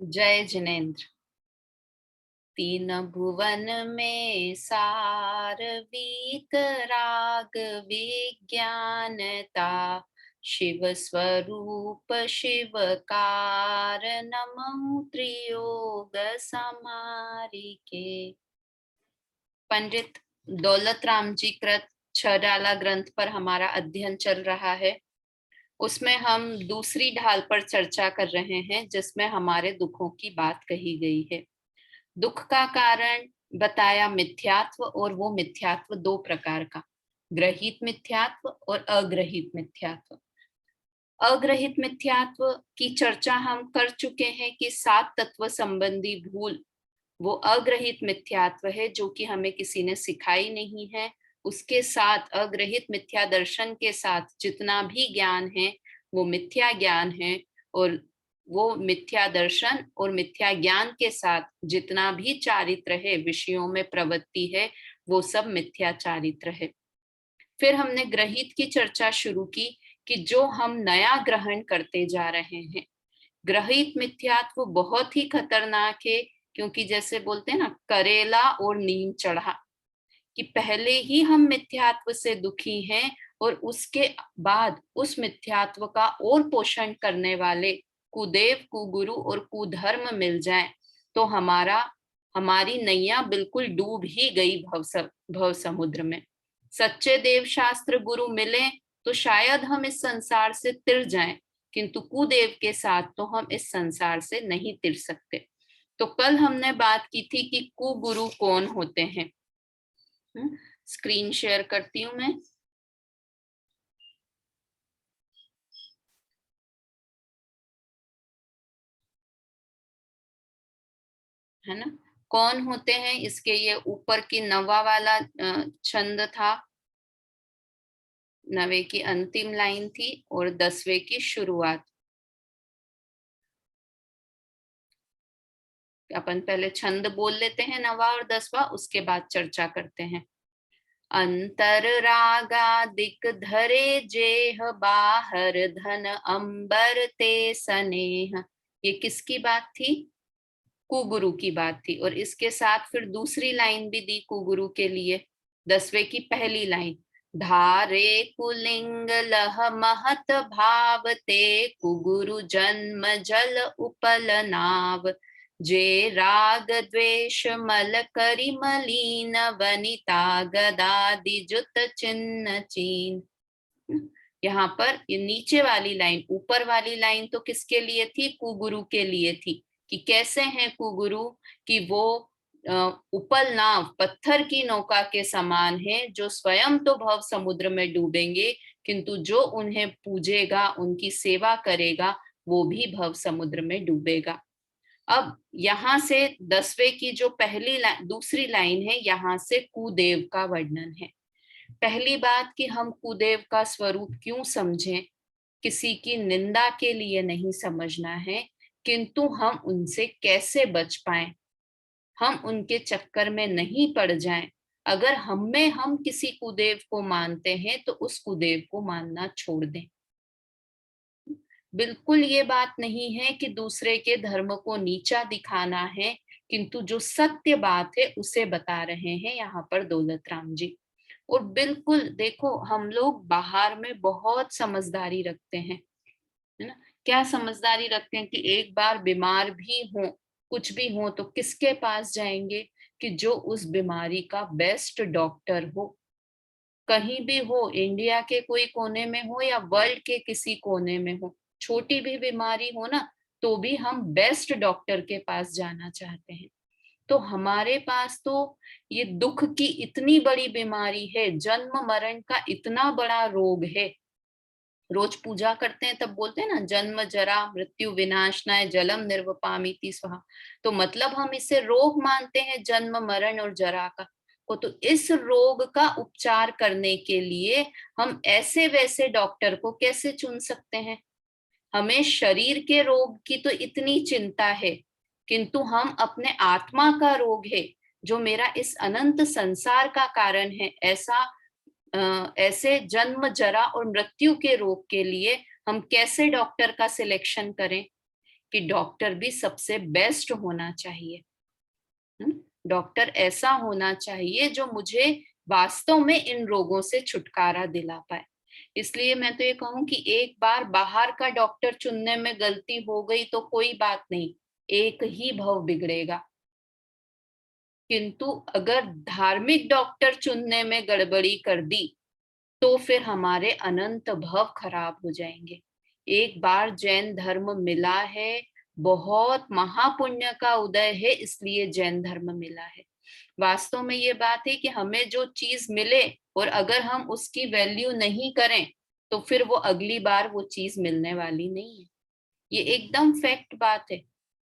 जय जिनेन्द्र। तीन भुवन में सार वीतराग विज्ञानता, शिव स्वरूप शिवकार नमः त्रियोग समारिके। पंडित दौलत राम जी कृत छह ग्रंथ पर हमारा अध्ययन चल रहा है। उसमें हम दूसरी ढाल पर चर्चा कर रहे हैं जिसमें हमारे दुखों की बात कही गई है। दुख का कारण बताया मिथ्यात्व, और वो मिथ्यात्व दो प्रकार का, ग्रहित मिथ्यात्व और अग्रहित मिथ्यात्व। अग्रहित मिथ्यात्व की चर्चा हम कर चुके हैं कि सात तत्व संबंधी भूल वो अग्रहित मिथ्यात्व है जो कि हमें किसी ने सिखाई नहीं है। उसके साथ अग्रहित मिथ्या दर्शन के साथ जितना भी ज्ञान है वो मिथ्या ज्ञान है, और वो मिथ्या दर्शन और मिथ्या ज्ञान के साथ जितना भी चारित्र है, विषयों में प्रवृत्ति है, वो सब मिथ्या चारित्र है। फिर हमने ग्रहित की चर्चा शुरू की कि जो हम नया ग्रहण करते जा रहे हैं, ग्रहित मिथ्यात्व बहुत ही खतरनाक है। क्योंकि जैसे बोलते हैं ना, करेला और नीम चढ़ा, कि पहले ही हम मिथ्यात्व से दुखी हैं और उसके बाद उस मिथ्यात्व का और पोषण करने वाले कुदेव, कुगुरु और कुधर्म मिल जाए तो हमारी नैया बिल्कुल डूब ही गई भव समुद्र में। सच्चे देव शास्त्र गुरु मिले तो शायद हम इस संसार से तिर जाएं, किंतु कुदेव के साथ तो हम इस संसार से नहीं तिर सकते। तो कल हमने बात की थी कि कुगुरु कौन होते हैं। स्क्रीन शेयर करती हूं मैं। है ना, कौन होते हैं इसके, ये ऊपर की नवा वाला छंद था, नवे की अंतिम लाइन थी और 10वें की शुरुआत। अपन पहले छंद बोल लेते हैं, नवा और 10वां, उसके बाद चर्चा करते हैं। अंतर रागादिक धरे जेह, बाहर धन अंबर ते स्नेह। ये किसकी बात थी? कुगुरु की बात थी। और इसके साथ फिर दूसरी लाइन भी दी कुगुरु के लिए, 10वें की पहली लाइन, धारे कुलिंग लह महत भाव ते, कुगुरु जन्म जल उपल नाव, जे राग द्वेष मल करि मलीन, वनिता गदादि जुत चिन्ह चीन। यहाँ पर ये नीचे वाली लाइन, ऊपर वाली लाइन तो किसके लिए थी? कुगुरु के लिए थी, कि कैसे हैं कुगुरु, कि वो उपल नाव, पत्थर की नौका के समान है, जो स्वयं तो भव समुद्र में डूबेंगे, किंतु जो उन्हें पूजेगा, उनकी सेवा करेगा, वो भी भव समुद्र में डूबेगा। अब यहाँ से 10वें की जो दूसरी लाइन है, यहाँ से कुदेव का वर्णन है। पहली बात कि हम कुदेव का स्वरूप क्यों समझें, किसी की निंदा के लिए नहीं समझना है, किंतु हम उनसे कैसे बच पाएं, हम उनके चक्कर में नहीं पड़ जाएं। अगर हम किसी कुदेव को मानते हैं तो उस कुदेव को मानना छोड़ दें। बिल्कुल ये बात नहीं है कि दूसरे के धर्म को नीचा दिखाना है, किंतु जो सत्य बात है उसे बता रहे हैं यहाँ पर दौलत राम जी। और बिल्कुल देखो, हम लोग बाहर में बहुत समझदारी रखते हैं, है ना। क्या समझदारी रखते हैं कि एक बार बीमार भी हो, कुछ भी हो, तो किसके पास जाएंगे? कि जो उस बीमारी का बेस्ट डॉक्टर हो, कहीं भी हो, इंडिया के कोई कोने में हो या वर्ल्ड के किसी कोने में हो, छोटी भी बीमारी हो ना, तो भी हम बेस्ट डॉक्टर के पास जाना चाहते हैं। तो हमारे पास तो ये दुख की इतनी बड़ी बीमारी है, जन्म मरण का इतना बड़ा रोग है। रोज पूजा करते हैं तब बोलते हैं ना, जन्म जरा मृत्यु विनाशनाय जलम निर्वपामीति स्वाहा। तो मतलब हम इसे रोग मानते हैं, जन्म मरण और जरा का को। तो इस रोग का उपचार करने के लिए हम ऐसे वैसे डॉक्टर को कैसे चुन सकते हैं? हमें शरीर के रोग की तो इतनी चिंता है, किंतु हम अपने आत्मा का रोग है, जो मेरा इस अनंत संसार का कारण है, ऐसे जन्म जरा और मृत्यु के रोग के लिए हम कैसे डॉक्टर का सिलेक्शन करें? कि डॉक्टर भी सबसे बेस्ट होना चाहिए। डॉक्टर ऐसा होना चाहिए जो मुझे वास्तव में इन रोगों से छुटकारा दिला पाए। इसलिए मैं तो ये कहूं कि एक बार बाहर का डॉक्टर चुनने में गलती हो गई तो कोई बात नहीं, एक ही भव बिगड़ेगा। किंतु अगर धार्मिक डॉक्टर चुनने में गड़बड़ी कर दी तो फिर हमारे अनंत भव खराब हो जाएंगे। एक बार जैन धर्म मिला है, बहुत महापुण्य का उदय है, इसलिए जैन धर्म मिला है। वास्तव में ये बात है कि हमें जो चीज मिले और अगर हम उसकी वैल्यू नहीं करें तो फिर वो अगली बार वो चीज मिलने वाली नहीं है। ये एकदम फैक्ट बात है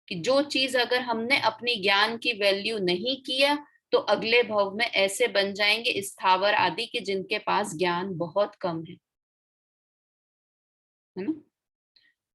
कि जो चीज अगर हमने अपनी ज्ञान की वैल्यू नहीं किया तो अगले भव में ऐसे बन जाएंगे स्थावर आदि के जिनके पास ज्ञान बहुत कम है ना।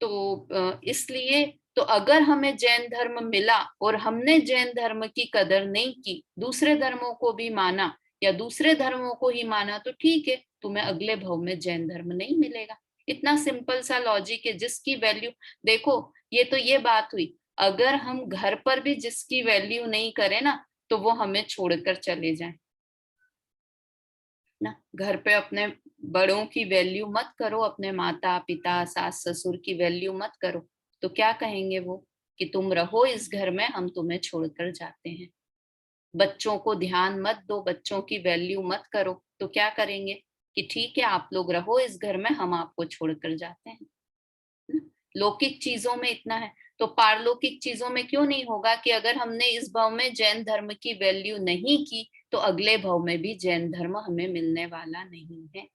तो इसलिए तो अगर हमें जैन धर्म मिला और हमने जैन धर्म की कदर नहीं की, दूसरे धर्मों को भी माना या दूसरे धर्मों को ही माना, तो ठीक है, तुम्हें अगले भव में जैन धर्म नहीं मिलेगा। इतना सिंपल सा लॉजिक है। जिसकी वैल्यू, देखो ये तो ये बात हुई, अगर हम घर पर भी जिसकी वैल्यू नहीं करें ना तो वो हमें छोड़कर चले जाएं ना। घर पे अपने बड़ों की वैल्यू मत करो, अपने माता पिता सास ससुर की वैल्यू मत करो, तो क्या कहेंगे वो कि तुम रहो इस घर में, हम तुम्हें छोड़कर जाते हैं। बच्चों को ध्यान मत दो, बच्चों की वैल्यू मत करो, तो क्या करेंगे कि ठीक है आप लोग रहो इस घर में, हम आपको छोड़कर जाते हैं। लौकिक चीजों में इतना है तो पारलौकिक चीजों में क्यों नहीं होगा कि अगर हमने इस भाव में जैन धर्म की वैल्यू नहीं की तो अगले भाव में भी जैन धर्म हमें मिलने वाला नहीं है।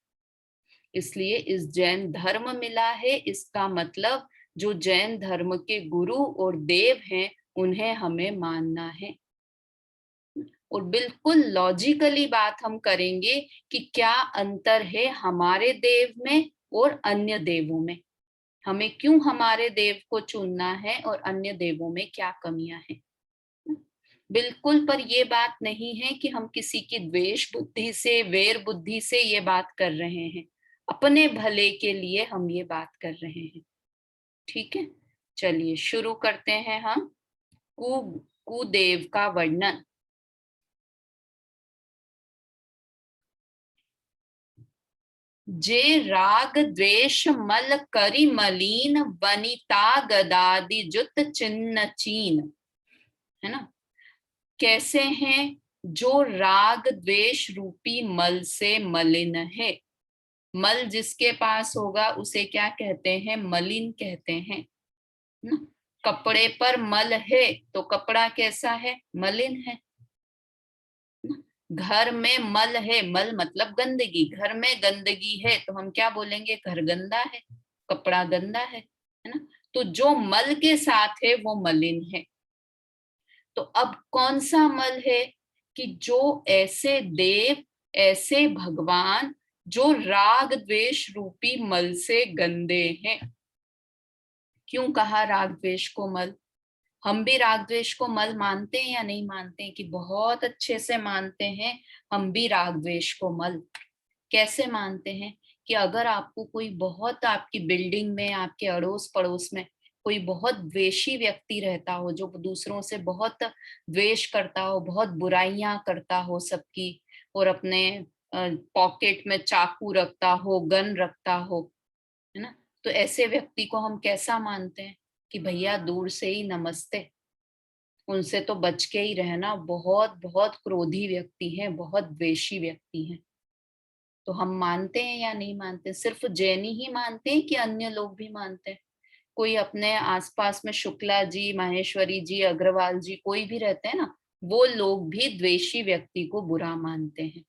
इसलिए इस जैन धर्म मिला है, इसका मतलब जो जैन धर्म के गुरु और देव हैं उन्हें हमें मानना है। और बिल्कुल लॉजिकली बात हम करेंगे कि क्या अंतर है हमारे देव में और अन्य देवों में, हमें क्यों हमारे देव को चुनना है और अन्य देवों में क्या कमियां हैं। बिल्कुल, पर ये बात नहीं है कि हम किसी की द्वेष बुद्धि से, वैर बुद्धि से ये बात कर रहे हैं, अपने भले के लिए हम ये बात कर रहे हैं। ठीक है, चलिए शुरू करते हैं हम कु कुदेव का वर्णन। जे राग द्वेष मल करी मलीन, वनिता गदादि जुत चिन्ह चीन, है ना। कैसे हैं जो राग द्वेष रूपी मल से मलिन है। मल जिसके पास होगा उसे क्या कहते हैं, मलिन कहते हैं ना। कपड़े पर मल है तो कपड़ा कैसा है, मलिन है। घर में मल है, मल मतलब गंदगी, घर में गंदगी है तो हम क्या बोलेंगे, घर गंदा है, कपड़ा गंदा है ना। तो जो मल के साथ है वो मलिन है। तो अब कौन सा मल है कि जो ऐसे देव, ऐसे भगवान जो राग द्वेष रूपी मल से गंदे हैं। क्यों कहा राग द्वेष को मल, हम भी राग द्वेष को मल मानते हैं या नहीं मानते हैं, कि बहुत अच्छे से मानते हैं हम भी राग द्वेष को मल। कैसे मानते हैं कि अगर आपको कोई बहुत, आपकी बिल्डिंग में, आपके अड़ोस पड़ोस में कोई बहुत द्वेषी व्यक्ति रहता हो, जो दूसरों से बहुत द्वेष करता हो, बहुत बुराइयां करता हो सबकी, और अपने पॉकेट में चाकू रखता हो, गन रखता हो, है ना, तो ऐसे व्यक्ति को हम कैसा मानते हैं कि भैया दूर से ही नमस्ते, उनसे तो बच के ही रहना, बहुत बहुत क्रोधी व्यक्ति हैं, बहुत द्वेषी व्यक्ति हैं। तो हम मानते हैं या नहीं मानते, सिर्फ जैनी ही मानते हैं कि अन्य लोग भी मानते हैं। कोई अपने आसपास में शुक्ला जी, माहेश्वरी जी, अग्रवाल जी कोई भी रहते हैं ना, वो लोग भी द्वेषी व्यक्ति को बुरा मानते हैं।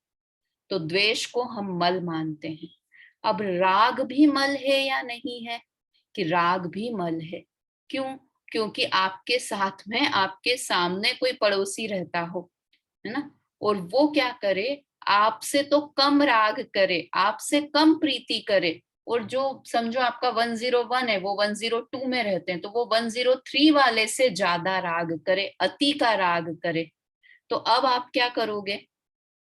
तो द्वेष को हम मल मानते हैं। अब राग भी मल है या नहीं है, कि राग भी मल है। क्यों, क्योंकि आपके साथ में, आपके सामने कोई पड़ोसी रहता हो, है ना, और वो क्या करे, आपसे तो कम राग करे, आपसे कम प्रीति करे, और जो समझो आपका 101 है वो 102 में रहते हैं, तो वो 103 वाले से ज्यादा राग करे, अति का राग करे, तो अब आप क्या करोगे,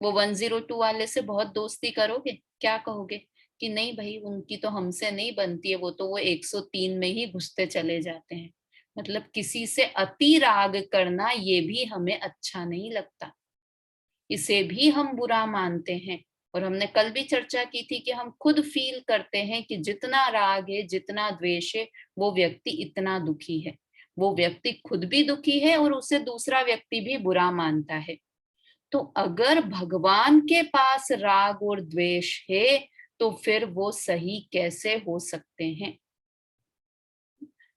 वो 102 वाले से बहुत दोस्ती करोगे, क्या कहोगे कि नहीं भाई उनकी तो हमसे नहीं बनती है, वो तो वो 103 में ही घुसते चले जाते हैं। मतलब किसी से अति राग करना ये भी हमें अच्छा नहीं लगता, इसे भी हम बुरा मानते हैं। और हमने कल भी चर्चा की थी कि हम खुद फील करते हैं कि जितना राग है, जितना द्वेष है, वो व्यक्ति इतना दुखी है। वो व्यक्ति खुद भी दुखी है और उसे दूसरा व्यक्ति भी बुरा मानता है। तो अगर भगवान के पास राग और द्वेष है तो फिर वो सही कैसे हो सकते हैं?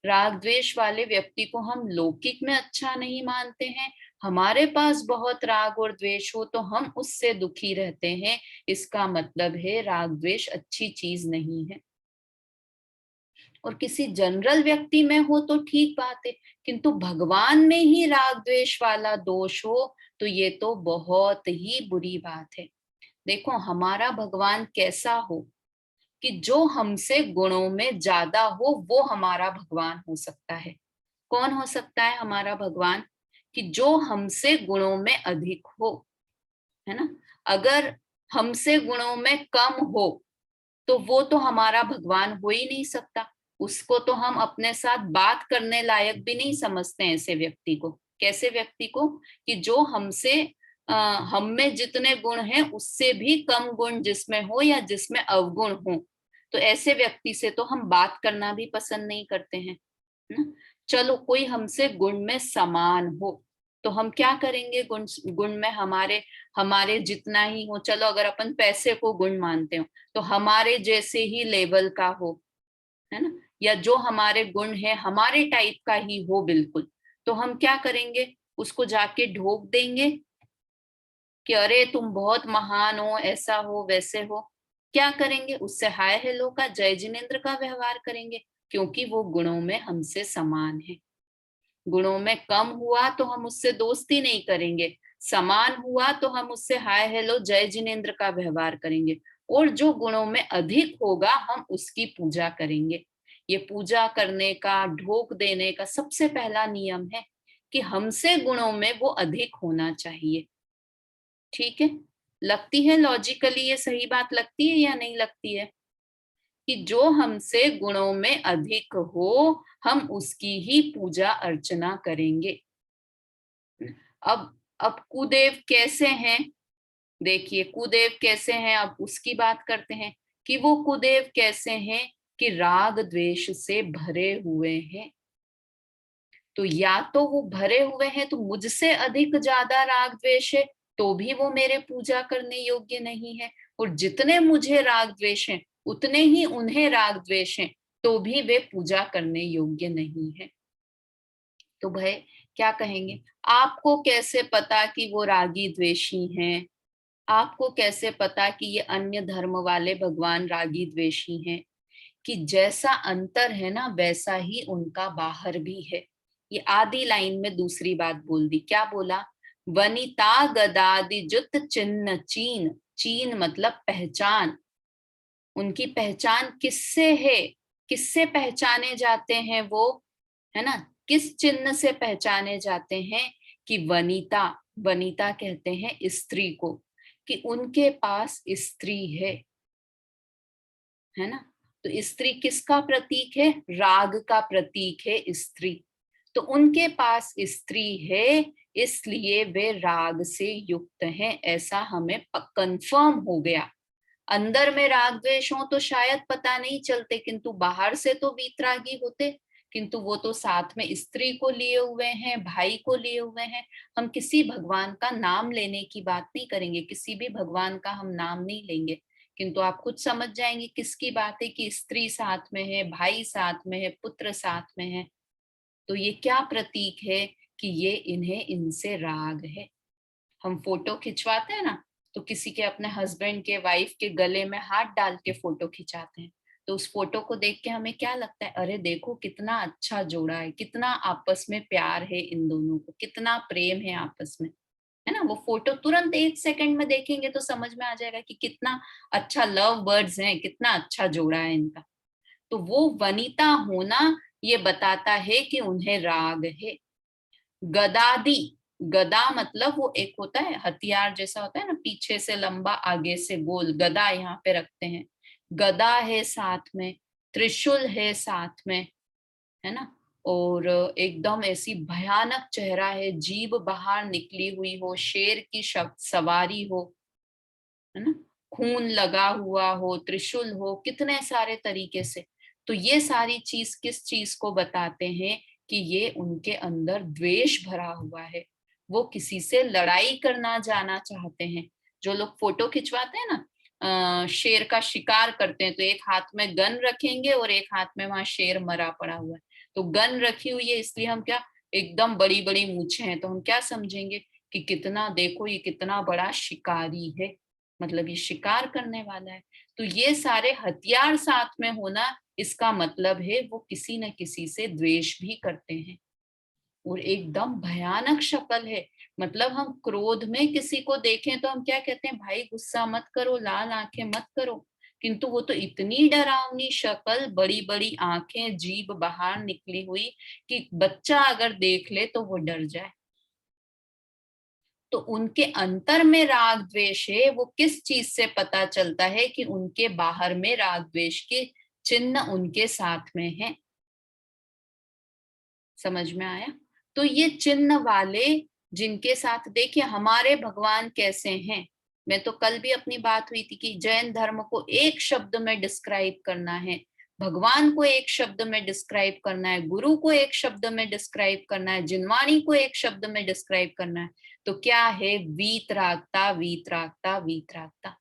राग द्वेष वाले व्यक्ति को हम लौकिक में अच्छा नहीं मानते हैं, हमारे पास बहुत राग और द्वेष हो तो हम उससे दुखी रहते हैं। इसका मतलब है राग द्वेष अच्छी चीज नहीं है। और किसी जनरल व्यक्ति में हो तो ठीक बात है, किंतु भगवान में ही राग द्वेष वाला दोष हो तो ये तो बहुत ही बुरी बात है। देखो, हमारा भगवान कैसा हो कि जो हमसे गुणों में ज्यादा हो वो हमारा भगवान हो सकता है। कौन हो सकता है हमारा भगवान? कि जो हमसे गुणों में अधिक हो, है ना। अगर हमसे गुणों में कम हो तो वो तो हमारा भगवान हो ही नहीं सकता। उसको तो हम अपने साथ बात करने लायक भी नहीं समझते हैं ऐसे व्यक्ति को। कैसे व्यक्ति को? कि जो हमसे हम में जितने गुण हैं उससे भी कम गुण जिसमें हो या जिसमें अवगुण हो, तो ऐसे व्यक्ति से तो हम बात करना भी पसंद नहीं करते हैं ना। चलो, कोई हमसे गुण में समान हो तो हम क्या करेंगे? गुण गुण में हमारे हमारे जितना ही हो, चलो अगर अपन पैसे को गुण मानते हो तो हमारे जैसे ही लेवल का हो, है ना, या जो हमारे गुण है हमारे टाइप का ही हो बिल्कुल, तो हम क्या करेंगे? उसको जाके ढोक देंगे कि अरे तुम बहुत महान हो, ऐसा हो वैसे हो। क्या करेंगे? उससे हाय हेलो का, जय जिनेन्द्र का व्यवहार करेंगे, क्योंकि वो गुणों में हमसे समान है। गुणों में कम हुआ तो हम उससे दोस्ती नहीं करेंगे, समान हुआ तो हम उससे हाय हेलो जय जिनेन्द्र का व्यवहार करेंगे, और जो गुणों में अधिक होगा हम उसकी पूजा करेंगे। ये पूजा करने का, ढोक देने का सबसे पहला नियम है कि हमसे गुणों में वो अधिक होना चाहिए। ठीक है, लगती है लॉजिकली ये सही बात लगती है या नहीं लगती है? कि जो हमसे गुणों में अधिक हो हम उसकी ही पूजा अर्चना करेंगे। अब कुदेव कैसे हैं? देखिए कुदेव कैसे हैं, अब उसकी बात करते हैं कि वो कुदेव कैसे हैं कि राग द्वेष से भरे हुए हैं। तो या तो वो भरे हुए हैं तो मुझसे अधिक ज्यादा राग द्वेष है तो भी वो मेरे पूजा करने योग्य नहीं है, और जितने मुझे राग द्वेष हैं उतने ही उन्हें राग द्वेष हैं तो भी वे पूजा करने योग्य नहीं है। तो भाई क्या कहेंगे? आपको कैसे पता कि वो रागी द्वेषी हैं? आपको कैसे पता कि ये अन्य धर्म वाले भगवान रागी द्वेषी हैं? कि जैसा अंतर है ना वैसा ही उनका बाहर भी है। ये आधी लाइन में दूसरी बात बोल दी। क्या बोला? वनिता गदादि जुत चिन्ह चीन। चीन मतलब पहचान। उनकी पहचान किससे है? किससे पहचाने जाते हैं वो, है ना? किस चिन्ह से पहचाने जाते हैं? कि वनिता, वनिता कहते हैं स्त्री को, कि उनके पास स्त्री है ना। तो स्त्री किसका प्रतीक है? राग का प्रतीक है स्त्री। तो उनके पास स्त्री है इसलिए वे राग से युक्त हैं, ऐसा हमें कंफर्म हो गया। अंदर में राग द्वेष हो तो शायद पता नहीं चलते, किंतु बाहर से तो वीतरागी होते। किंतु वो तो साथ में स्त्री को लिए हुए हैं, भाई को लिए हुए हैं। हम किसी भगवान का नाम लेने की बात नहीं करेंगे, किसी भी भगवान का हम नाम नहीं लेंगे, किंतु आप खुद समझ जाएंगे किसकी बात है कि स्त्री साथ में है, भाई साथ में है, पुत्र साथ में है। तो ये क्या प्रतीक है? कि ये इन्हें इनसे राग है। हम फोटो खिंचवाते हैं ना, तो किसी के अपने हस्बैंड के, वाइफ के गले में हाथ डाल के फोटो खिंचाते हैं, तो उस फोटो को देख के हमें क्या लगता है? अरे देखो कितना अच्छा जोड़ा है, कितना आपस में प्यार है इन दोनों को, कितना प्रेम है आपस में, है ना। वो फोटो तुरंत 1 सेकंड में देखेंगे तो समझ में आ जाएगा कि कितना अच्छा लव बर्ड्स हैं, कितना अच्छा जोड़ा है इनका। तो वो वनिता होना ये बताता है कि उन्हें राग है। गदादी, गदा मतलब वो एक होता है हथियार जैसा होता है ना, पीछे से लंबा आगे से गोल, गदा यहाँ पे रखते हैं। गदा है साथ में, त्रिशूल है साथ में, है ना। और एकदम ऐसी भयानक चेहरा है, जीभ बाहर निकली हुई हो, शेर की सवारी हो, है ना, खून लगा हुआ हो, त्रिशूल हो, कितने सारे तरीके से। तो ये सारी चीज किस चीज को बताते हैं कि ये उनके अंदर द्वेष भरा हुआ है, वो किसी से लड़ाई करना जाना चाहते हैं। जो लोग फोटो खिंचवाते हैं ना, शेर का शिकार करते हैं, तो एक हाथ में गन रखेंगे और एक हाथ में वहां शेर मरा पड़ा हुआ है। तो गन रखी हुई है इसलिए हम क्या, एकदम बड़ी बड़ी मूछें हैं तो हम क्या समझेंगे कि कितना, देखो ये कितना बड़ा शिकारी है, मतलब ये शिकार करने वाला है। तो ये सारे हथियार साथ में होना, इसका मतलब है वो किसी न किसी से द्वेष भी करते हैं। और एकदम भयानक शक्ल है, मतलब हम क्रोध में किसी को देखें तो हम क्या कहते हैं, भाई गुस्सा मत करो, लाल आंखें मत करो, किंतु वो तो इतनी डरावनी शक्ल, बड़ी बड़ी आंखें, जीभ बाहर निकली हुई, कि बच्चा अगर देख ले तो वो डर जाए। तो उनके अंतर में राग द्वेष है, वो किस चीज से पता चलता है कि उनके बाहर में राग द्वेष के चिन्ह उनके साथ में है। समझ में आया? तो ये चिन्ह वाले जिनके साथ, देखिए हमारे भगवान कैसे हैं। मैं तो कल भी अपनी बात हुई थी कि जैन धर्म को एक शब्द में डिस्क्राइब करना है, भगवान को एक शब्द में डिस्क्राइब करना है, गुरु को एक शब्द में डिस्क्राइब करना है, जिनवाणी को एक शब्द में डिस्क्राइब करना है, तो क्या है, वीतरागता वीतरागता वीतरागता।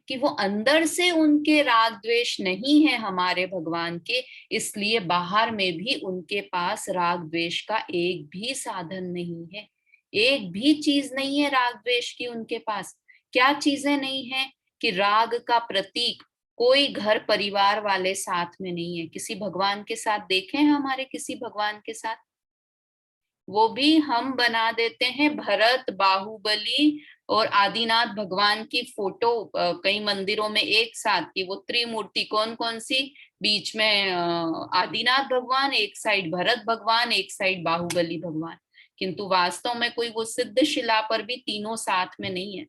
कि वो अंदर से उनके राग द्वेष नहीं है हमारे भगवान के, इसलिए बाहर में भी उनके पास राग द्वेष का एक भी साधन नहीं है, एक भी चीज नहीं है राग द्वेष की उनके पास। क्या चीजें नहीं है? कि राग का प्रतीक कोई घर परिवार वाले साथ में नहीं है। किसी भगवान के साथ देखे हैं हमारे, किसी भगवान के साथ वो भी हम बना देते हैं भरत, बाहुबली और आदिनाथ भगवान की फोटो कई मंदिरों में एक साथ की, वो त्रिमूर्ति कौन कौन सी, बीच में आदिनाथ भगवान, एक साइड भरत भगवान, एक साइड बाहुबली भगवान, किंतु वास्तव में कोई वो सिद्ध शिला पर भी तीनों साथ में नहीं है।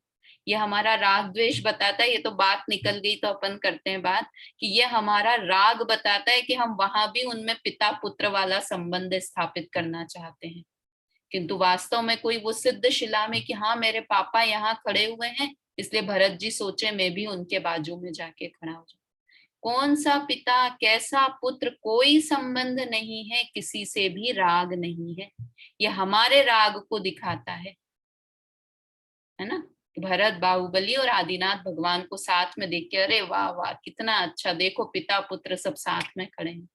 ये हमारा राग द्वेष बताता है। ये तो बात निकल गई तो अपन करते हैं बात, कि ये हमारा राग बताता है कि हम वहां भी उनमें पिता पुत्र वाला संबंध स्थापित करना चाहते हैं, किंतु वास्तव में कोई वो सिद्ध शिला में कि हाँ मेरे पापा यहाँ खड़े हुए हैं, इसलिए भरत जी सोचे मैं भी उनके बाजू में जाके खड़ा हो जाऊं। कौन सा पिता, कैसा पुत्र, कोई संबंध नहीं है, किसी से भी राग नहीं है। ये हमारे राग को दिखाता है ना। भरत, बाहुबली और आदिनाथ भगवान को साथ में देख के अरे वाह वाह कितना अच्छा, देखो पिता पुत्र सब साथ में खड़े हैं,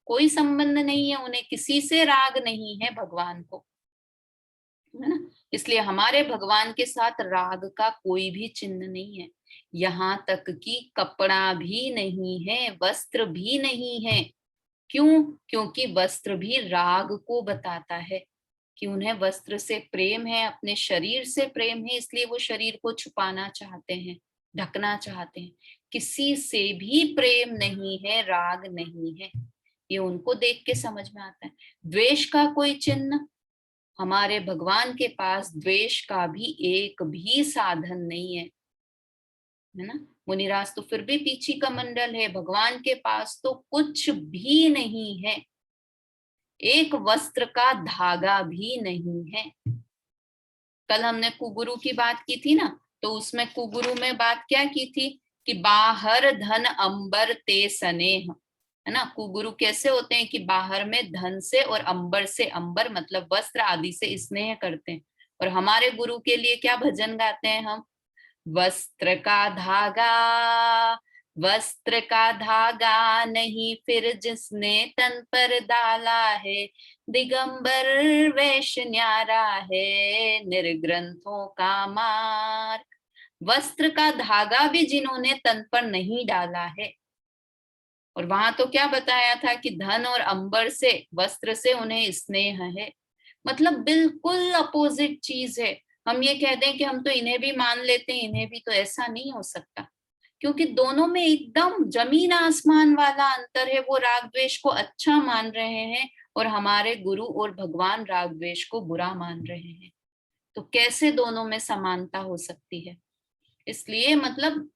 कोई संबंध नहीं है उन्हें, किसी से राग नहीं है भगवान को, है ना। इसलिए हमारे भगवान के साथ राग का कोई भी चिन्ह नहीं है, यहाँ तक कि कपड़ा भी नहीं है, वस्त्र भी नहीं है। क्यों? क्योंकि वस्त्र भी राग को बताता है कि उन्हें वस्त्र से प्रेम है, अपने शरीर से प्रेम है, इसलिए वो शरीर को छुपाना चाहते हैं, ढकना चाहते हैं। किसी से भी प्रेम नहीं है, राग नहीं है, ये उनको देख के समझ में आता है। द्वेष का कोई चिन्ह, हमारे भगवान के पास द्वेष का भी एक भी साधन नहीं है ना। मुनिराज तो फिर भी पीछी का मंडल है, भगवान के पास तो कुछ भी नहीं है, एक वस्त्र का धागा भी नहीं है। कल हमने कुगुरु की बात की थी ना, तो उसमें कुगुरु में बात क्या की थी कि बाहर धन अंबर ते स्नेह, है ना। कुगुरु कैसे होते हैं कि बाहर में धन से और अंबर से, अंबर मतलब वस्त्र आदि से स्नेह करते हैं। और हमारे गुरु के लिए क्या भजन गाते हैं हम, वस्त्र का धागा, वस्त्र का धागा नहीं फिर जिसने तन पर डाला है, दिगंबर वेश न्यारा है, निर्ग्रंथों का मार्ग। वस्त्र का धागा भी जिन्होंने तन पर नहीं डाला है, और वहां तो क्या बताया था कि धन और अंबर से, वस्त्र से उन्हें स्नेह है, मतलब बिल्कुल अपोजिट चीज है। हम ये कह दें कि हम तो इन्हें भी मान लेते हैं इन्हें भी, तो ऐसा नहीं हो सकता, क्योंकि दोनों में एकदम जमीन आसमान वाला अंतर है। वो राग द्वेष को अच्छा मान रहे हैं और हमारे गुरु और भगवान राग द्वेष को बुरा मान रहे हैं, तो कैसे दोनों में समानता हो सकती है। इसलिए मतलब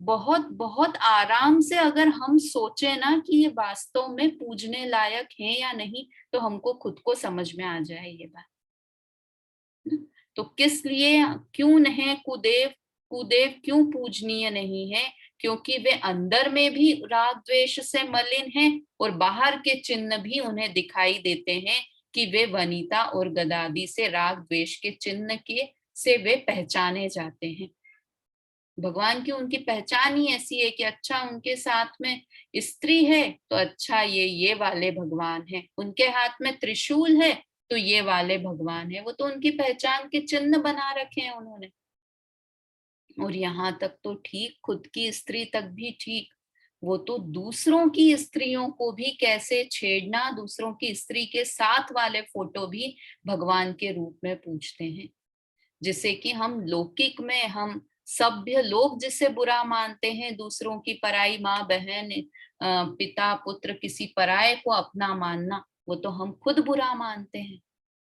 बहुत बहुत आराम से अगर हम सोचे ना कि ये वास्तव में पूजने लायक है या नहीं, तो हमको खुद को समझ में आ जाए ये बात। तो किस लिए, क्यों नहीं कुदेव, कुदेव क्यों पूजनीय नहीं है? क्योंकि वे अंदर में भी राग द्वेष से मलिन हैं और बाहर के चिन्ह भी उन्हें दिखाई देते हैं कि वे वनिता और गदादि से राग द्वेष के चिन्ह के से वे पहचाने जाते हैं। भगवान की उनकी पहचान ही ऐसी है कि अच्छा उनके साथ में स्त्री है तो अच्छा ये वाले भगवान है, उनके हाथ में त्रिशूल है तो ये वाले भगवान है। वो तो उनकी पहचान के चिन्ह बना रखे हैं उन्होंने। और यहाँ तक तो ठीक, खुद की स्त्री तक भी ठीक, वो तो दूसरों की स्त्रियों को भी कैसे छेड़ना, दूसरों की स्त्री के साथ वाले फोटो भी भगवान के रूप में पूजते हैं। जिसे कि हम लौकिक में हम सभ्य लोग जिसे बुरा मानते हैं, दूसरों की पराई माँ बहन पिता पुत्र किसी पराये को अपना मानना, वो तो हम खुद बुरा मानते हैं।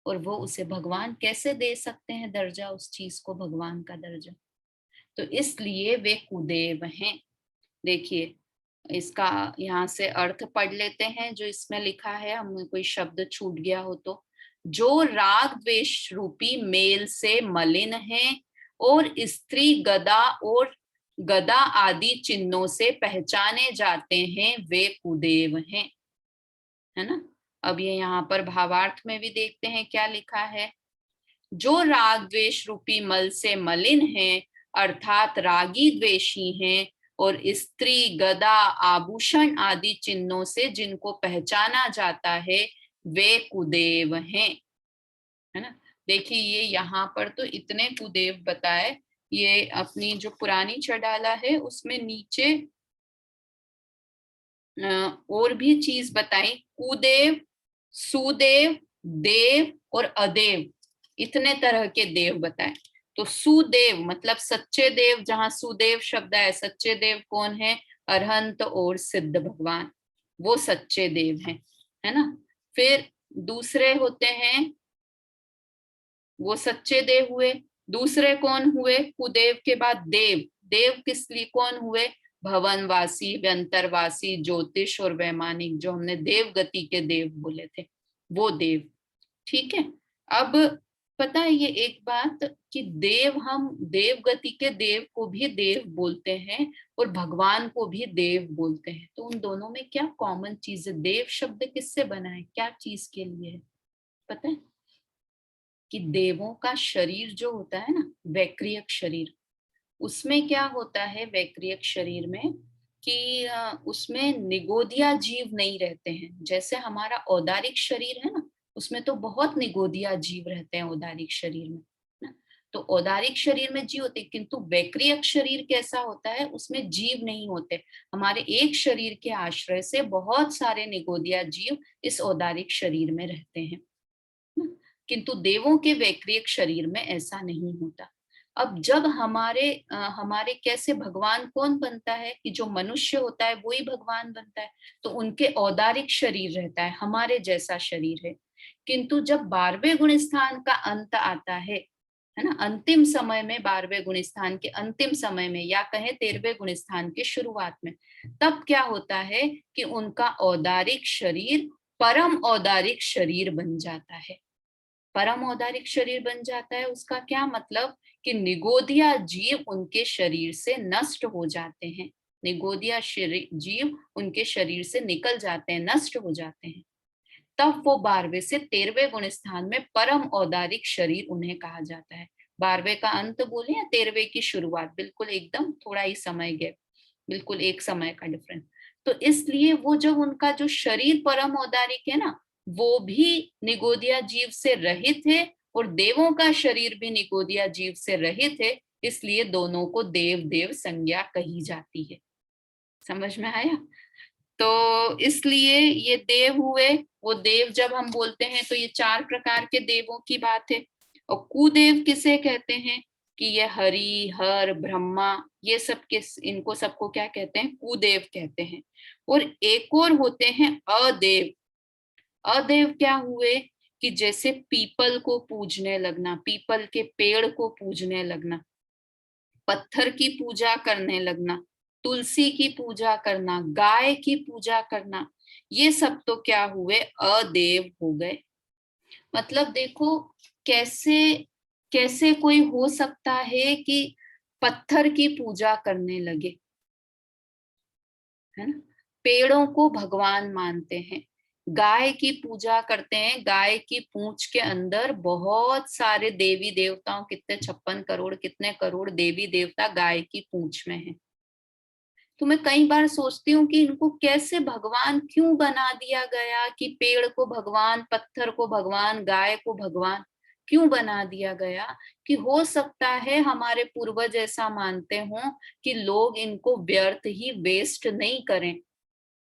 और वो उसे भगवान कैसे दे सकते हैं दर्जा, उस चीज को भगवान का दर्जा? तो इसलिए वे कुदेव हैं। देखिए इसका यहाँ से अर्थ पढ़ लेते हैं जो इसमें लिखा है, हमें कोई शब्द छूट गया हो तो। जो राग द्वेष रूपी मेल से मलिन है और स्त्री गदा और गदा आदि चिन्हों से पहचाने जाते हैं, वे कुदेव हैं, है ना। अब ये यहाँ पर भावार्थ में भी देखते हैं क्या लिखा है। जो राग द्वेष रूपी मल से मलिन है, अर्थात रागी द्वेषी हैं और स्त्री गदा आभूषण आदि चिन्हों से जिनको पहचाना जाता है, वे कुदेव हैं, है ना। देखिए ये यहाँ पर तो इतने कुदेव बताए, ये अपनी जो पुरानी चढ़ाला है उसमें नीचे और भी चीज बताई, कुदेव, सुदेव, देव और अदेव, इतने तरह के देव बताए। तो सुदेव मतलब सच्चे देव, जहां सुदेव शब्द है, सच्चे देव कौन है? अरहंत और सिद्ध भगवान, वो सच्चे देव हैं, है ना। फिर दूसरे होते हैं, वो सच्चे देव हुए। दूसरे कौन हुए कुदेव के बाद? देव। देव किस लिए कौन हुए? भवनवासी, व्यंतरवासी, ज्योतिष और वैमानिक, जो हमने देव गति के देव बोले थे, वो देव। ठीक है। अब पता है ये एक बात कि देव, हम देव गति के देव को भी देव बोलते हैं और भगवान को भी देव बोलते हैं, तो उन दोनों में क्या कॉमन चीज है? देव शब्द किससे बना है, क्या चीज के लिए है पता है? कि देवों का शरीर जो होता है ना, वैक्रियक शरीर, उसमें क्या होता है वैक्रियक शरीर में कि उसमें निगोदिया जीव नहीं रहते हैं। जैसे हमारा औदारिक शरीर है ना, उसमें तो बहुत निगोदिया जीव रहते हैं औदारिक शरीर में ना। तो औदारिक शरीर में जीव होते, किंतु वैक्रियक शरीर कैसा होता है, उसमें जीव नहीं होते। हमारे एक शरीर के आश्रय से बहुत सारे निगोदिया जीव इस औदारिक शरीर में रहते हैं, किंतु देवों के वैक्रियक शरीर में ऐसा नहीं होता। अब जब हमारे कैसे भगवान कौन बनता है कि जो मनुष्य होता है वही भगवान बनता है, तो उनके औदारिक शरीर रहता है, हमारे जैसा शरीर है। किंतु जब 12वें गुण स्थान का अंत आता है ना, अंतिम समय में, 12वें गुण स्थान के अंतिम समय में, या कहें 13वें गुण स्थान के शुरुआत में, तब क्या होता है कि उनका औदारिक शरीर परम औदारिक शरीर बन जाता है। परम औदारिक शरीर बन जाता है, उसका क्या मतलब कि निगोदिया जीव उनके शरीर से नष्ट हो जाते हैं, निगोदिया जीव उनके शरीर से निकल जाते हैं, नष्ट हो जाते हैं। तब वो 12वें से 13वें गुण स्थान में परम औदारिक शरीर उन्हें कहा जाता है। 12वें का अंत बोले या 13वें की शुरुआत, बिल्कुल एकदम थोड़ा ही समय गैप, बिल्कुल एक समय का डिफरेंस। तो इसलिए वो जब उनका जो शरीर परम औदारिक है ना, वो भी निगोदिया जीव से रहित है और देवों का शरीर भी निगोदिया जीव से रहित है, इसलिए दोनों को देव देव संज्ञा कही जाती है। समझ में आया? तो इसलिए ये देव हुए। वो देव जब हम बोलते हैं तो ये 4 प्रकार के देवों की बात है। और कुदेव किसे कहते हैं कि ये हरि, हर, ब्रह्मा, ये सब किस, इनको सबको क्या कहते हैं? कुदेव कहते हैं। और एक और होते हैं अदेव। अदेव क्या हुए कि जैसे पीपल को पूजने लगना, पीपल के पेड़ को पूजने लगना, पत्थर की पूजा करने लगना, तुलसी की पूजा करना, गाय की पूजा करना, ये सब तो क्या हुए, अदेव हो गए। मतलब देखो कैसे कैसे कोई हो सकता है कि पत्थर की पूजा करने लगे, है ना। पेड़ों को भगवान मानते हैं, गाय की पूजा करते हैं, गाय की पूंछ के अंदर बहुत सारे देवी देवताओं, कितने 56 करोड़ कितने करोड़ देवी देवता गाय की पूंछ में हैं। तो मैं कई बार सोचती हूँ कि इनको कैसे भगवान क्यों बना दिया गया, कि पेड़ को भगवान, पत्थर को भगवान, गाय को भगवान क्यों बना दिया गया। कि हो सकता है हमारे पूर्वज ऐसा मानते हों कि लोग इनको व्यर्थ ही वेस्ट नहीं करें,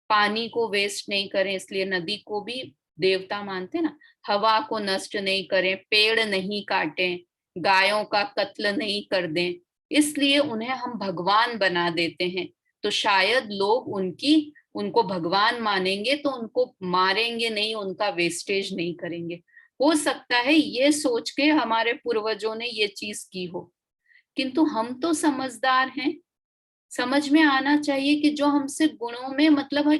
पानी को वेस्ट नहीं करें, इसलिए नदी को भी देवता मानते ना। हवा को नष्ट नहीं करें, पेड़ नहीं काटें, गायों का कत्ल नहीं कर दें, इसलिए उन्हें हम भगवान बना देते हैं। तो शायद लोग उनको भगवान मानेंगे तो उनको मारेंगे नहीं, उनका वेस्टेज नहीं करेंगे। हो सकता है ये सोच के हमारे पूर्वजों ने ये चीज की हो, किंतु हम तो समझदार हैं, समझ में आना चाहिए कि जो हमसे गुणों में, मतलब है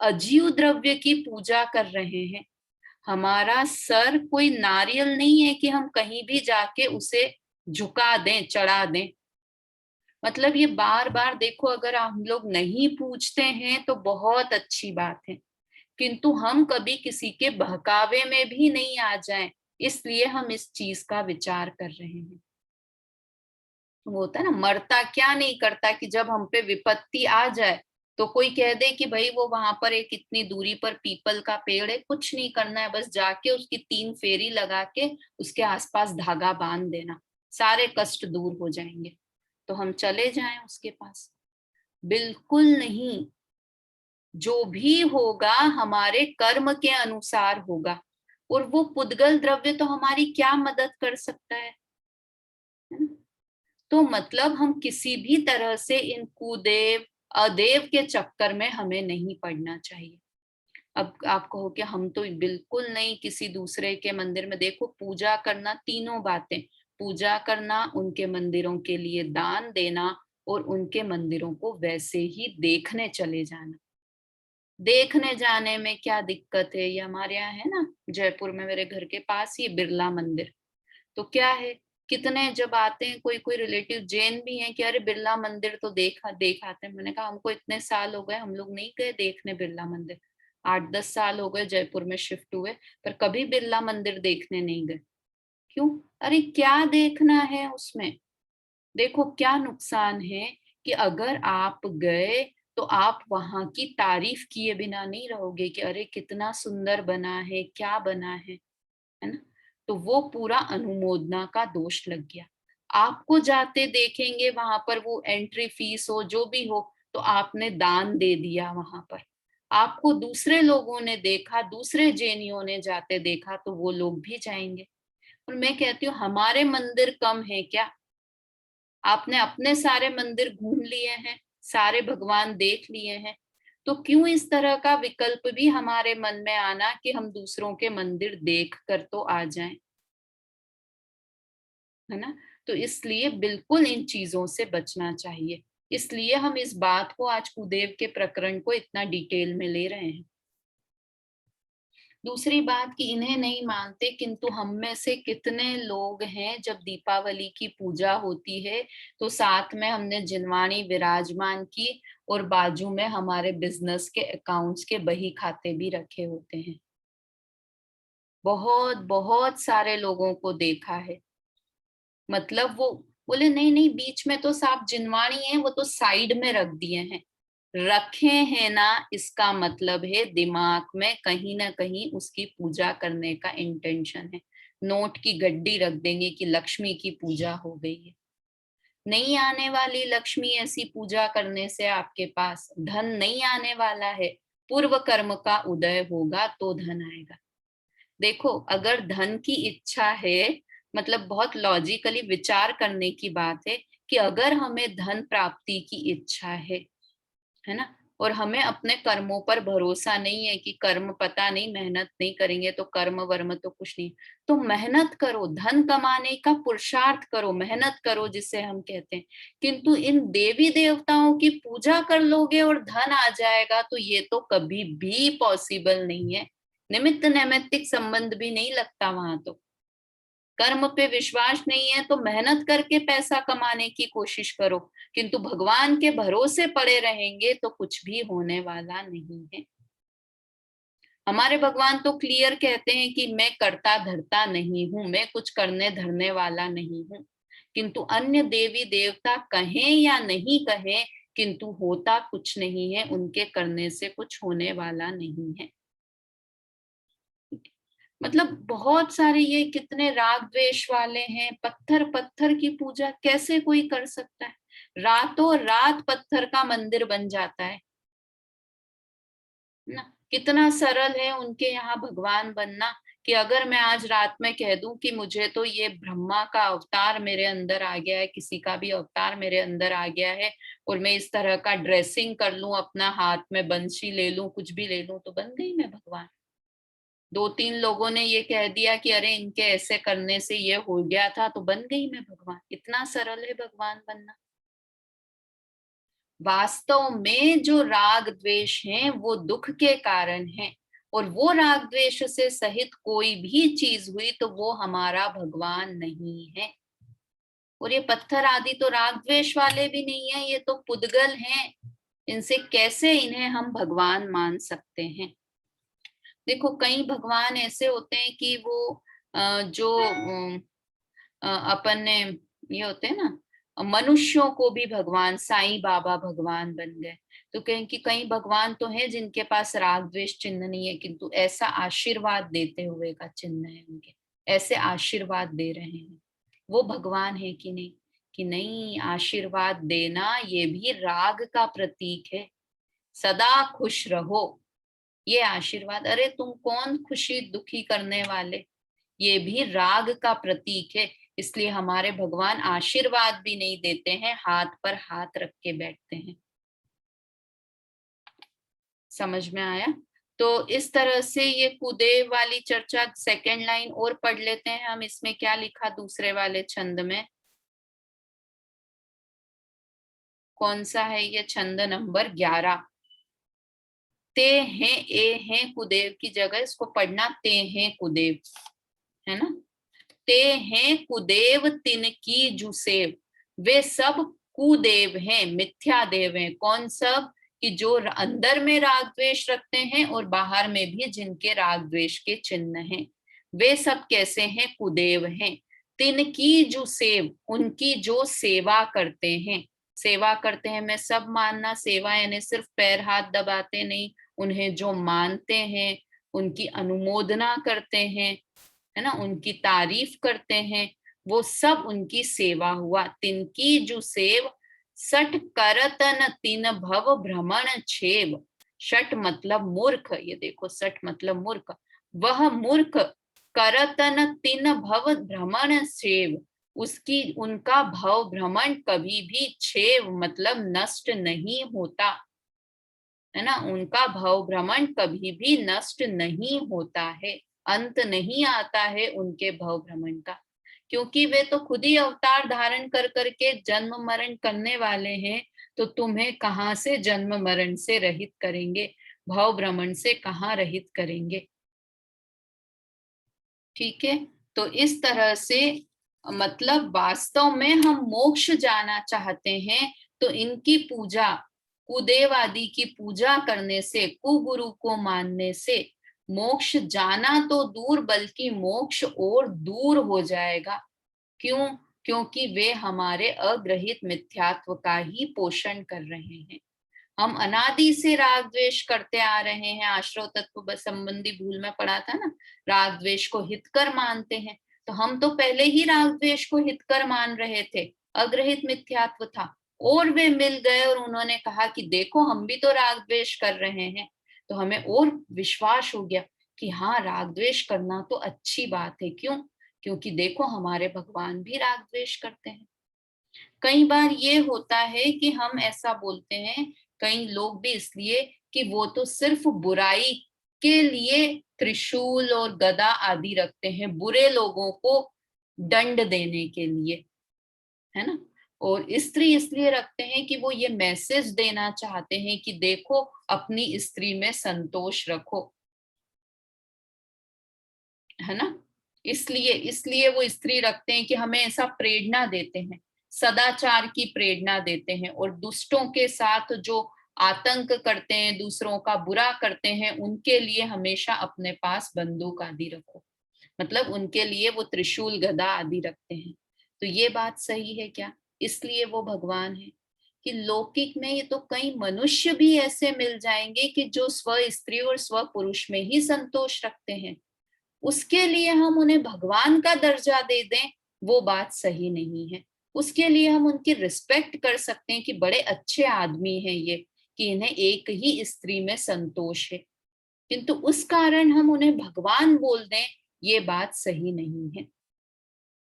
अजीव द्रव्य की पूजा कर रहे हैं। हमारा सर कोई नारियल नहीं है कि हम कहीं भी जाके उसे झुका दें, चढ़ा दें। मतलब ये बार बार देखो, अगर हम लोग नहीं पूछते हैं तो बहुत अच्छी बात है, किंतु हम कभी किसी के बहकावे में भी नहीं आ जाएं, इसलिए हम इस चीज का विचार कर रहे हैं। वो होता है ना, मरता क्या नहीं करता कि जब हम पे विपत्ति आ जाए तो कोई कह दे कि भाई वो वहां पर एक इतनी दूरी पर पीपल का पेड़ है, कुछ नहीं करना है, बस जाके उसकी 3 फेरी लगा के उसके आसपास धागा बांध देना, सारे कष्ट दूर हो जाएंगे। तो हम चले जाएं उसके पास? बिल्कुल नहीं। जो भी होगा हमारे कर्म के अनुसार होगा, और वो पुद्गल द्रव्य तो हमारी क्या मदद कर सकता है ना? तो मतलब हम किसी भी तरह से इन कुदेव अदेव के चक्कर में हमें नहीं पड़ना चाहिए। अब आप कहो कि हम तो बिल्कुल नहीं, किसी दूसरे के मंदिर में देखो पूजा करना, तीनों बातें, पूजा करना, उनके मंदिरों के लिए दान देना, और उनके मंदिरों को वैसे ही देखने चले जाना। देखने जाने में क्या दिक्कत है, ये हमारे यहाँ है ना, जयपुर में मेरे घर के पास ही बिरला मंदिर। तो क्या है, कितने जब आते हैं, कोई कोई रिलेटिव जैन भी हैं कि अरे बिरला मंदिर तो देखा आते हैं। मैंने कहा हमको इतने साल हो गए, हम लोग नहीं गए देखने बिरला मंदिर, 8-10 साल हो गए जयपुर में शिफ्ट हुए, पर कभी बिरला मंदिर देखने नहीं गए। क्यों? अरे क्या देखना है उसमें? देखो क्या नुकसान है कि अगर आप गए तो आप वहां की तारीफ किए बिना नहीं रहोगे कि अरे कितना सुंदर बना है, क्या बना है ना। तो वो पूरा अनुमोदना का दोष लग गया। आपको जाते देखेंगे वहां पर, वो एंट्री फीस हो जो भी हो, तो आपने दान दे दिया वहां पर। आपको दूसरे लोगों ने देखा, दूसरे जैनियों ने जाते देखा, तो वो लोग भी जाएंगे। और मैं कहती हूँ हमारे मंदिर कम है क्या? आपने अपने सारे मंदिर घूम लिए हैं, सारे भगवान देख लिए हैं, तो क्यों इस तरह का विकल्प भी हमारे मन में आना कि हम दूसरों के मंदिर देख कर तो आ जाएं, है ना। तो इसलिए बिल्कुल इन चीजों से बचना चाहिए। इसलिए हम इस बात को, आज कुदेव के प्रकरण को इतना डिटेल में ले रहे हैं। दूसरी बात कि इन्हें नहीं मानते, किंतु हम में से कितने लोग हैं जब दीपावली की पूजा होती है तो साथ में हमने जिनवाणी विराजमान की, और बाजू में हमारे बिजनेस के अकाउंट्स के बही खाते भी रखे होते हैं। बहुत बहुत सारे लोगों को देखा है। मतलब वो बोले नहीं नहीं, बीच में तो साफ जिनवाणी है, वो तो साइड में रख दिए हैं। रखे हैं ना, इसका मतलब है दिमाग में कहीं ना कहीं उसकी पूजा करने का इंटेंशन है। नोट की गड्डी रख देंगे कि लक्ष्मी की पूजा हो गई है। नहीं आने वाली लक्ष्मी ऐसी पूजा करने से, आपके पास धन नहीं आने वाला है। पूर्व कर्म का उदय होगा तो धन आएगा। देखो अगर धन की इच्छा है, मतलब बहुत लॉजिकली विचार करने की बात है कि अगर हमें धन प्राप्ति की इच्छा है ना, और हमें अपने कर्मों पर भरोसा नहीं है कि कर्म पता नहीं, मेहनत नहीं करेंगे तो कर्म वर्म तो कुछ नहीं। तो मेहनत करो, धन कमाने का पुरुषार्थ करो, मेहनत करो जिसे हम कहते हैं। किंतु इन देवी देवताओं की पूजा कर लोगे और धन आ जाएगा, तो ये तो कभी भी पॉसिबल नहीं है। निमित्त नैमित्तिक संबंध भी नहीं लगता वहां। तो कर्म पे विश्वास नहीं है तो मेहनत करके पैसा कमाने की कोशिश करो, किंतु भगवान के भरोसे पड़े रहेंगे तो कुछ भी होने वाला नहीं है। हमारे भगवान तो क्लियर कहते हैं कि मैं करता धरता नहीं हूं, मैं कुछ करने धरने वाला नहीं हूं। किंतु अन्य देवी देवता कहें या नहीं कहें, किंतु होता कुछ नहीं है, उनके करने से कुछ होने वाला नहीं है। मतलब बहुत सारे ये कितने राग द्वेष वाले हैं। पत्थर पत्थर की पूजा कैसे कोई कर सकता है? रातों रात पत्थर का मंदिर बन जाता है ना। कितना सरल है उनके यहाँ भगवान बनना, कि अगर मैं आज रात में कह दूं कि मुझे तो ये ब्रह्मा का अवतार मेरे अंदर आ गया है, किसी का भी अवतार मेरे अंदर आ गया है, और मैं इस तरह का ड्रेसिंग कर लूं, अपना हाथ में बंसी ले लूं, कुछ भी ले लूं, तो बन गई मैं भगवान। दो तीन लोगों ने ये कह दिया कि अरे इनके ऐसे करने से ये हो गया था, तो बन गई मैं भगवान। इतना सरल है भगवान बनना। वास्तव में जो राग द्वेष हैं वो दुख के कारण है, और वो राग द्वेष से सहित कोई भी चीज हुई तो वो हमारा भगवान नहीं है। और ये पत्थर आदि तो राग द्वेष वाले भी नहीं है, ये तो पुद्गल हैं। इनसे कैसे इन्हें हम भगवान मान सकते हैं? देखो कई भगवान ऐसे होते हैं कि वो जो अपन ने, ये होते हैं ना, मनुष्यों को भी भगवान, साईं बाबा भगवान बन गए। तो कहें कि कई भगवान तो हैं जिनके पास राग द्वेष चिन्ह नहीं है, किंतु ऐसा आशीर्वाद देते हुए का चिन्ह है उनके, ऐसे आशीर्वाद दे रहे हैं। वो भगवान है कि नहीं? कि नहीं, आशीर्वाद देना ये भी राग का प्रतीक है। सदा खुश रहो, ये आशीर्वाद। अरे तुम कौन खुशी दुखी करने वाले, ये भी राग का प्रतीक है। इसलिए हमारे भगवान आशीर्वाद भी नहीं देते हैं, हाथ पर हाथ रख के बैठते हैं। समझ में आया? तो इस तरह से ये कुदेव वाली चर्चा, सेकेंड लाइन और पढ़ लेते हैं हम। इसमें क्या लिखा दूसरे वाले छंद में? कौन सा है ये छंद? नंबर 11। ते हैं ए हैं कुदेव की जगह इसको पढ़ना ते हैं कुदेव, है ना। ते हैं कुदेव तिनकी जुसेव। वे सब कुदेव हैं, मिथ्या देव हैं। कौन सब? कि जो अंदर में राग द्वेष रखते हैं और बाहर में भी जिनके राग द्वेष के चिन्ह हैं, वे सब कैसे हैं? कुदेव हैं। तिनकी जुसेव, उनकी जो सेवा करते हैं। सेवा करते हैं मैं सब मानना, सेवा यानी सिर्फ पैर हाथ दबाते नहीं, उन्हें जो मानते हैं, उनकी अनुमोदना करते हैं, है ना, उनकी तारीफ करते हैं, वो सब उनकी सेवा हुआ। तिनकी जो सेव सठ करतन तीन भव भ्रमण छेव। शट मतलब मूर्ख, ये देखो सठ मतलब मूर्ख। वह मूर्ख करतन तीन भव भ्रमण छेव, उसकी उनका भव भ्रमण कभी भी छेव मतलब नष्ट नहीं होता, है ना। उनका भव भ्रमण कभी भी नष्ट नहीं होता है, अंत नहीं आता है उनके भव भ्रमण का। क्योंकि वे तो खुद ही अवतार धारण कर करके जन्म मरण करने वाले हैं, तो तुम्हें कहाँ से जन्म मरण से रहित करेंगे, भव भ्रमण से कहाँ रहित करेंगे? ठीक है। तो इस तरह से मतलब वास्तव में हम मोक्ष जाना चाहते हैं तो इनकी पूजा, कुदेव आदि की पूजा करने से, कुगुरु को मानने से मोक्ष जाना तो दूर बल्कि मोक्ष और दूर हो जाएगा। क्यों? क्योंकि वे हमारे अग्रहित मिथ्यात्व का ही पोषण कर रहे हैं। हम अनादि से राग द्वेष करते आ रहे हैं। आश्रव तत्व संबंधी भूल में पढ़ा था ना, राग द्वेष को हितकर मानते हैं। तो हम तो पहले ही राग द्वेष को हितकर मान रहे थे, अग्रहित मिथ्यात्व था। और वे मिल गए और उन्होंने कहा कि देखो हम भी तो राग द्वेष कर रहे हैं। तो हमें और विश्वास हो गया कि हाँ, राग द्वेष करना तो अच्छी बात है। क्यों? क्योंकि देखो हमारे भगवान भी राग द्वेष करते हैं। कई बार ये होता है कि हम ऐसा बोलते हैं कई लोग भी इसलिए कि वो तो सिर्फ बुराई के लिए त्रिशूल और गदा आदि रखते हैं, बुरे लोगों को दंड देने के लिए, है ना। और स्त्री इसलिए रखते हैं कि वो ये मैसेज देना चाहते हैं कि देखो, अपनी स्त्री में संतोष रखो, है ना। इसलिए इसलिए वो स्त्री रखते हैं कि हमें ऐसा प्रेरणा देते हैं, सदाचार की प्रेरणा देते हैं। और दुष्टों के साथ जो आतंक करते हैं, दूसरों का बुरा करते हैं, उनके लिए हमेशा अपने पास बंदूक आदि रखो, मतलब उनके लिए वो त्रिशूल गदा आदि रखते हैं। तो ये बात सही है क्या? इसलिए वो भगवान है कि लौकिक में ये तो कई मनुष्य भी ऐसे मिल जाएंगे कि जो स्व स्त्री और स्व पुरुष में ही संतोष रखते हैं, उसके लिए हम उन्हें भगवान का दर्जा दे दें, वो बात सही नहीं है। उसके लिए हम उनकी रिस्पेक्ट कर सकते हैं कि बड़े अच्छे आदमी हैं ये, कि इन्हें एक ही स्त्री में संतोष है, किंतु उस कारण हम उन्हें भगवान बोल दें, ये बात सही नहीं है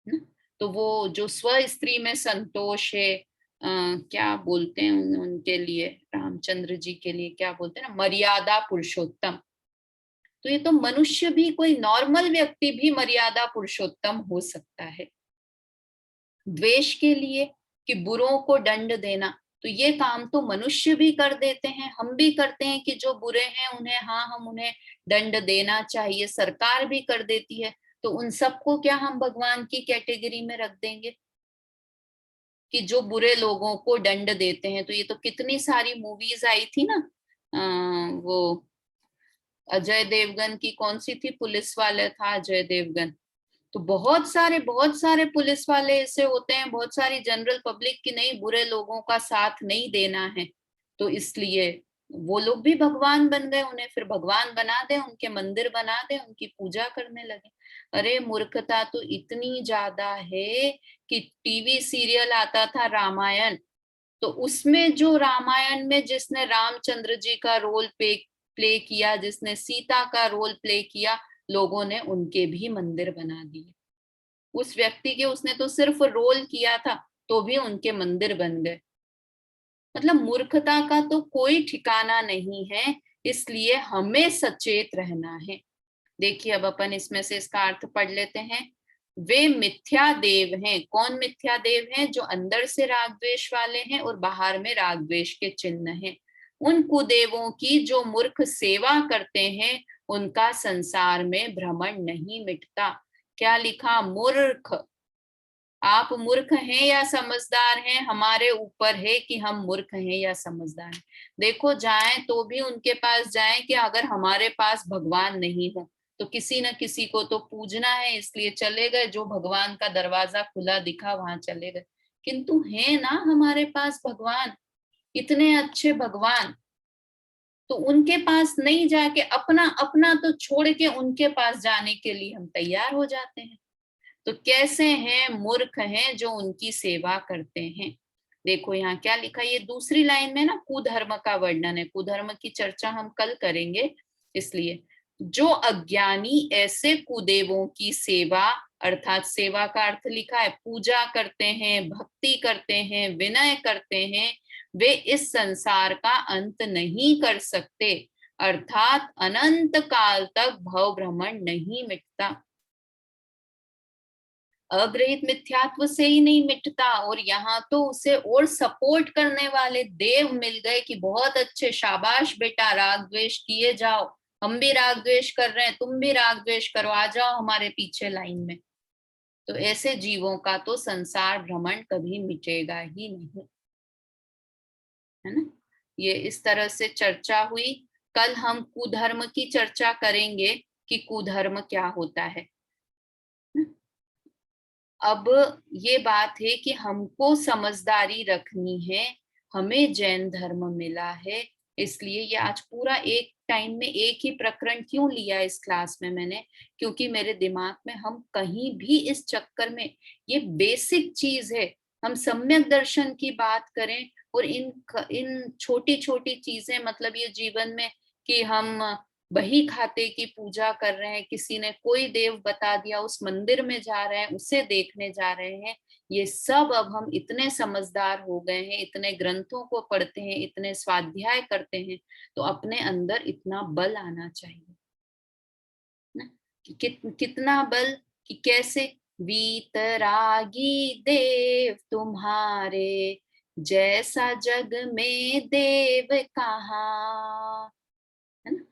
ना? तो वो जो स्व स्त्री में संतोष है, क्या बोलते हैं उनके लिए, रामचंद्र जी के लिए क्या बोलते हैं ना, मर्यादा पुरुषोत्तम। तो ये तो मनुष्य भी, कोई नॉर्मल व्यक्ति भी मर्यादा पुरुषोत्तम हो सकता है। द्वेष के लिए कि बुरों को दंड देना, तो ये काम तो मनुष्य भी कर देते हैं, हम भी करते हैं कि जो बुरे हैं उन्हें, हाँ, हम उन्हें दंड देना चाहिए, सरकार भी कर देती है। तो उन सबको क्या हम भगवान की कैटेगरी में रख देंगे कि जो बुरे लोगों को दंड देते हैं? तो ये तो कितनी सारी मूवीज आई थी ना, वो अजय देवगन की, कौन सी थी, पुलिस वाले था अजय देवगन। तो बहुत सारे पुलिस वाले ऐसे होते हैं, बहुत सारी जनरल पब्लिक की नहीं, बुरे लोगों का साथ नहीं देना है, तो इसलिए वो लोग भी भगवान बन गए, उन्हें फिर भगवान बना दे, उनके मंदिर बना दे, उनकी पूजा करने लगे। अरे मूर्खता तो इतनी ज्यादा है कि टीवी सीरियल आता था रामायण, तो उसमें जो रामायण में जिसने रामचंद्र जी का रोल प्ले किया, जिसने सीता का रोल प्ले किया, लोगों ने उनके भी मंदिर बना दिए। उस व्यक्ति के, उसने तो सिर्फ रोल किया था, तो भी उनके मंदिर बन गए। मतलब मूर्खता का तो कोई ठिकाना नहीं है, इसलिए हमें सचेत रहना है। देखिए, अब अपन इसमें से इसका अर्थ पढ़ लेते हैं। वे मिथ्या देव हैं। कौन मिथ्या देव हैं? जो अंदर से राग द्वेष वाले हैं और बाहर में राग द्वेष के चिन्ह हैं। उन कुदेवों की जो मूर्ख सेवा करते हैं, उनका संसार में भ्रमण नहीं मिटता। क्या लिखा? मूर्ख। आप मूर्ख हैं या समझदार हैं, हमारे ऊपर है कि हम मूर्ख हैं या समझदार हैं। देखो, जाएं तो भी उनके पास जाएं कि अगर हमारे पास भगवान नहीं हो तो किसी न किसी को तो पूजना है, इसलिए चले गए, जो भगवान का दरवाजा खुला दिखा वहां चले गए। किंतु है ना हमारे पास भगवान, इतने अच्छे भगवान, तो उनके पास नहीं जाके अपना अपना तो छोड़ के उनके पास जाने के लिए हम तैयार हो जाते हैं। तो कैसे हैं? मूर्ख हैं जो उनकी सेवा करते हैं। देखो यहाँ क्या लिखा, ये दूसरी लाइन में ना कुधर्म का वर्णन है। कुधर्म की चर्चा हम कल करेंगे, इसलिए जो अज्ञानी ऐसे कुदेवों की सेवा, अर्थात सेवा का अर्थ लिखा है पूजा करते हैं, भक्ति करते हैं, विनय करते हैं, वे इस संसार का अंत नहीं कर सकते, अर्थात अनंत काल तक भव भ्रमण नहीं मिटता। अग्रहित मिथ्यात्व से ही नहीं मिटता, और यहाँ तो उसे और सपोर्ट करने वाले देव मिल गए कि बहुत अच्छे, शाबाश बेटा, राग द्वेष किए जाओ, हम भी राग द्वेष कर रहे हैं, तुम भी राग द्वेष करो, आ जाओ हमारे पीछे लाइन में। तो ऐसे जीवों का तो संसार भ्रमण कभी मिटेगा ही नहीं, है ना। ये इस तरह से चर्चा हुई। कल हम कुधर्म की चर्चा करेंगे कि कुधर्म क्या होता है। अब ये बात है कि हमको समझदारी रखनी है, हमें जैन धर्म मिला है, इसलिए ये आज पूरा एक टाइम में एक ही प्रकरण क्यों लिया इस क्लास में मैंने, क्योंकि मेरे दिमाग में हम कहीं भी इस चक्कर में, ये बेसिक चीज है, हम सम्यक दर्शन की बात करें और इन छोटी छोटी चीजें, मतलब ये जीवन में कि हम बही खाते की पूजा कर रहे हैं, किसी ने कोई देव बता दिया उस मंदिर में जा रहे हैं, उसे देखने जा रहे हैं। ये सब अब हम इतने समझदार हो गए हैं, इतने ग्रंथों को पढ़ते हैं, इतने स्वाध्याय करते हैं, तो अपने अंदर इतना बल आना चाहिए ना, कि कितना बल, कि कैसे वीतरागी देव तुम्हारे, जैसा जग में देव कहाँ, है ना।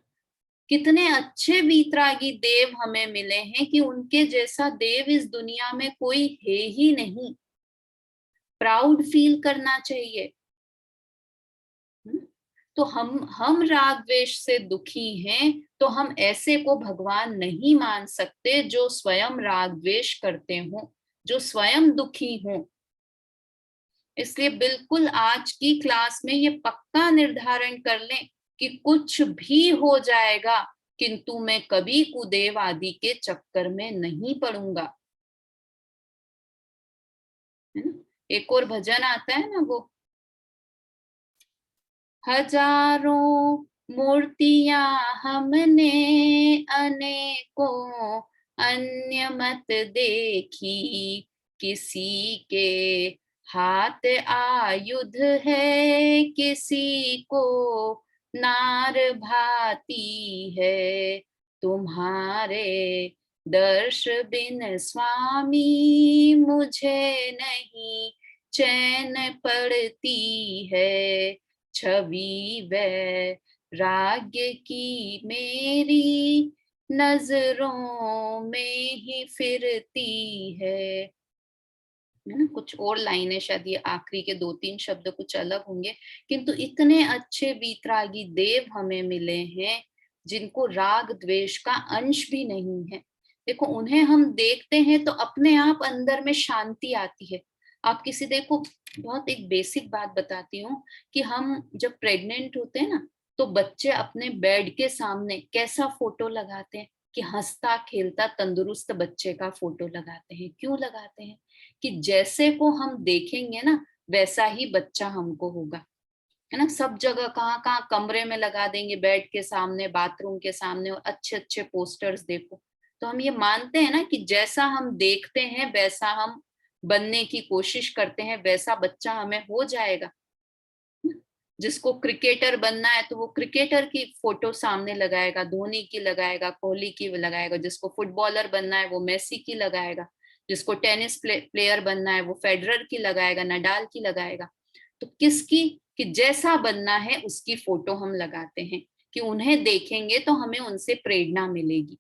कितने अच्छे वीतरागी देव हमें मिले हैं कि उनके जैसा देव इस दुनिया में कोई है ही नहीं। प्राउड फील करना चाहिए। तो हम राग द्वेष से दुखी हैं, तो हम ऐसे को भगवान नहीं मान सकते जो स्वयं राग द्वेष करते हो, जो स्वयं दुखी हो। इसलिए बिल्कुल आज की क्लास में ये पक्का निर्धारण कर लें कि कुछ भी हो जाएगा, किंतु मैं कभी कुदेव आदि के चक्कर में नहीं पड़ूंगा, है ना। एक और भजन आता है ना, वो हजारों मूर्तियां हमने अनेकों अन्य मत देखी, किसी के हाथ आयुध है, किसी को नार भाती है, तुम्हारे दर्श बिन स्वामी मुझे नहीं चैन पड़ती है, छवि वैराग्य की मेरी नजरों में ही फिरती है ना। कुछ और लाइनें, शायद ये आखिरी के 2-3 शब्द कुछ अलग होंगे, किंतु इतने अच्छे वीतरागी देव हमें मिले हैं जिनको राग द्वेष का अंश भी नहीं है। देखो, उन्हें हम देखते हैं तो अपने आप अंदर में शांति आती है। आप किसी, देखो बहुत एक बेसिक बात बताती हूँ, कि हम जब प्रेग्नेंट होते हैं ना, तो बच्चे अपने बेड के सामने कैसा फोटो लगाते हैं, कि हंसता खेलता तंदुरुस्त बच्चे का फोटो लगाते हैं। क्यों लगाते हैं? कि जैसे को हम देखेंगे ना, वैसा ही बच्चा हमको होगा, है ना। सब जगह कहाँ कहाँ कमरे में लगा देंगे, बेड के सामने, बाथरूम के सामने, और अच्छे अच्छे पोस्टर्स देखो। तो हम ये मानते हैं ना कि जैसा हम देखते हैं वैसा हम बनने की कोशिश करते हैं, वैसा बच्चा हमें हो जाएगा। जिसको क्रिकेटर बनना है तो वो क्रिकेटर की फोटो सामने लगाएगा, धोनी की लगाएगा, कोहली की लगाएगा। जिसको फुटबॉलर बनना है वो मेसी की लगाएगा, जिसको टेनिस प्लेयर बनना है वो फेडरर की लगाएगा, नडाल की लगाएगा। तो किसकी, कि जैसा बनना है उसकी फोटो हम लगाते हैं, कि उन्हें देखेंगे तो हमें उनसे प्रेरणा मिलेगी।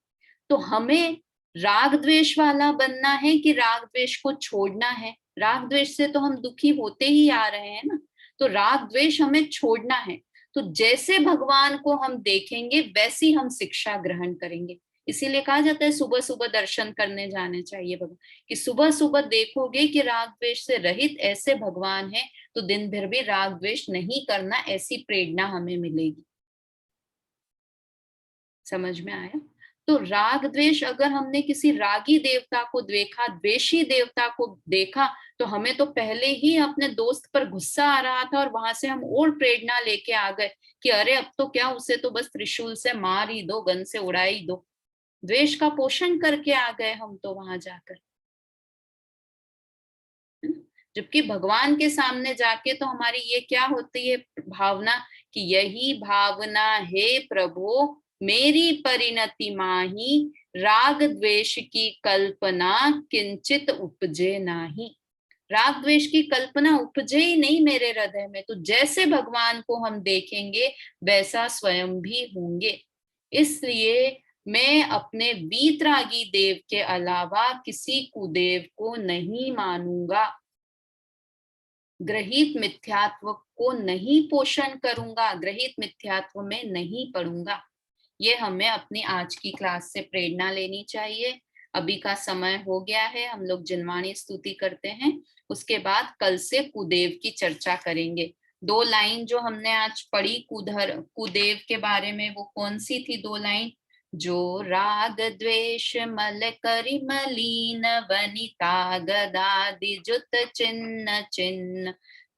तो हमें राग द्वेष वाला बनना है कि राग द्वेष को छोड़ना है? राग द्वेष से तो हम दुखी होते ही आ रहे हैं ना, तो राग द्वेष हमें छोड़ना है। तो जैसे भगवान को हम देखेंगे वैसी हम शिक्षा ग्रहण करेंगे। इसीलिए कहा जाता है सुबह सुबह दर्शन करने जाने चाहिए भगवान, कि सुबह सुबह देखोगे कि राग द्वेष से रहित ऐसे भगवान है, तो दिन भर भी राग द्वेष नहीं करना, ऐसी प्रेरणा हमें मिलेगी। समझ में आया? तो राग द्वेष, अगर हमने किसी रागी देवता को देखा, द्वेषी देवता को देखा, तो हमें तो पहले ही अपने दोस्त पर गुस्सा आ रहा था, और वहां से हम और प्रेरणा लेके आ गए कि अरे अब तो क्या, उसे तो बस त्रिशूल से मार ही दो, गन से उड़ा ही दो। द्वेष का पोषण करके आ गए हम तो वहां जाकर, है ना? जबकि भगवान के सामने जाके तो हमारी ये क्या होती है भावना, कि यही भावना है प्रभु मेरी परिणति माही, राग द्वेष की कल्पना किंचित उपजे नाही। राग द्वेष की कल्पना उपजे ही नहीं मेरे हृदय में। तो जैसे भगवान को हम देखेंगे वैसा स्वयं भी होंगे। इसलिए मैं अपने वीतरागी देव के अलावा किसी कुदेव को नहीं मानूंगा, ग्रहित मिथ्यात्व को नहीं पोषण करूंगा, ग्रहित मिथ्यात्व में नहीं पड़ूंगा। ये हमें अपनी आज की क्लास से प्रेरणा लेनी चाहिए। अभी का समय हो गया है, हम लोग जिनवाणी स्तुति करते हैं, उसके बाद कल से कुदेव की चर्चा करेंगे। 2 लाइन जो हमने आज पढ़ी कुदेव के बारे में, वो कौन सी थी 2 लाइन? जो राग द्वेष मल करि मलीन वनिता गदादि जुत चिन्ह चिन्ह,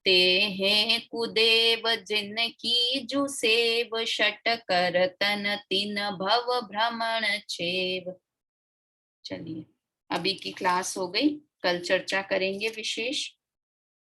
ते हैं कुदेव जिनकी जुसेव शट कर तन तीन भव भ्रमण छेव। चलिए, अभी की क्लास हो गई, कल चर्चा करेंगे विशेष।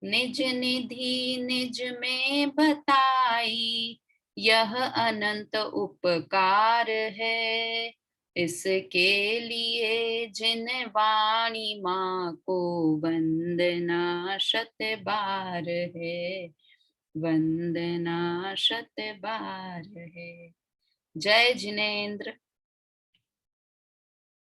निज निधि निज में बताई, यह अनंत उपकार है। इसके लिए जिन वाणी माँ को वंदना शत बार है, वंदना शत बार है। जय जिनेन्द्र।